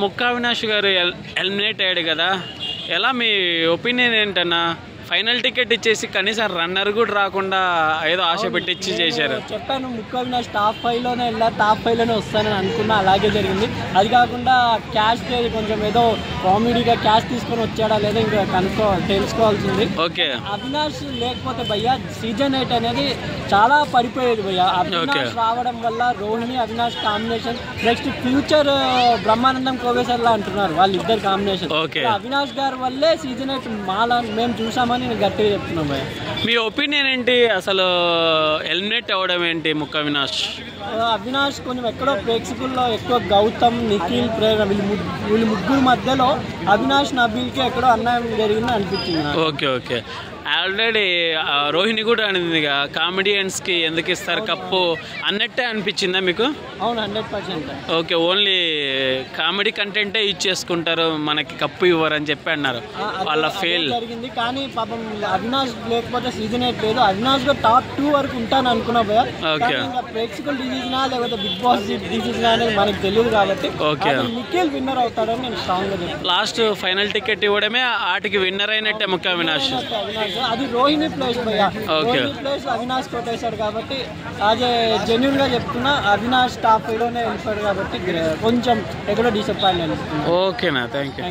ముక్కా అవినాష్ గారు ఎలిమినేట్ అయ్యాడు కదా, ఎలా మీ ఒపీనియన్ ఏంటన్నా? ఫైనల్ టికెట్ ఇచ్చేసి కనీసం రన్నర్ కూడా రాకుండా ఏదో ఆశ పెట్టించి చేశారు. చెప్పాను ముక్కా అవినాష్ టాప్ 5లోనే వెళ్ళా, టాప్ 5లోనే వస్తానని అనుకున్నా, అలాగే జరిగింది. అది కాకుండా క్యాష్ కొంచెం ఏదో కామెడీగా క్యాష్ తీసుకొని వచ్చాడా లేదా ఇంకా తెలుసుకోవాల్సింది. ఓకే, అవినాష్ లేకపోతే భయ్యా సీజన్ 8 అనేది చాలా పడిపోయేది భయ్యా. అవినాష్ రావడం వల్ల Rohini Avinash combination, next future Brahmanandam కోవేశ్వర్లా అంటున్నారు వాళ్ళిద్దరు కాంబినేషన్. అవినాష్ గారి వల్లే సీజన్ 8 మేము చూసామని నేను గట్టిగా చెప్తున్నాం భయ్యా. మీ ఒపీనియన్ ఏంటి? అసలు ఎలిమినేట్ అవ్వడం ఏంటి ముక్కా అవినాష్? అవినాష్ కొంచెం ఎక్కడో ప్రేక్షకుల్లో ఎక్కువ గౌతమ్, నిఖిల్, ప్రేరణ వీళ్ళు ముగ్గురు మధ్యలో అవినాష్ నబీల్కి ఎక్కడో అన్యాయం జరిగింది అనిపించింది. ఓకే ఓకే, ఆల్రెడీ రోహిణి కూడా అనేది కామెడియన్స్కి ఎందుకు ఇస్తారు కప్పు అన్నట్టే అనిపించిందా మీకు? అవును, 100%. ఓకే, ఓన్లీ కామెడీ కంటెంటే ఇచ్చేసుకుంటారు, మనకి కప్పు ఇవ్వరని చెప్పి అన్నారు. వాళ్ళ ఫెయిల్ జరిగింది. కానీ పాపం అవినాష్ లేకపోతే సీజన్ 8 లేదు. అవినాష్ కూడా టాప్ 2 వరకు ఉంటాను అనుకున్నా భయ్యా. ప్రేక్షకులు డిసిజనా లేకపోతే బిగ్ బాస్ డిసిజనా అనేది మనకు తెలియదు కాబట్టి నిఖిల్ విన్నర్ అవుతాడని నేను స్ట్రాంగ్ గా చెప్తాను. లాస్ట్ ఫైనల్ టికెట్ ఇవ్వడమే ఆటికి విన్నర్ అయినట్టే ముక్కా అవినాష్. అది రోహిణి ప్లేస్ భయ్యా, రోహిణి ప్లేస్ అవినాష్ కొట్టేశాడు కాబట్టి అదే జెన్యూన్ గా చెప్తున్నా. అవినాష్ టాప్ 5లోనే వెళ్ళిపోయాడు కాబట్టి కొంచెం ఎక్కడో డిసప్పాయింట్ అనిపిస్తుంది. ఓకేనా, థ్యాంక్ యూ.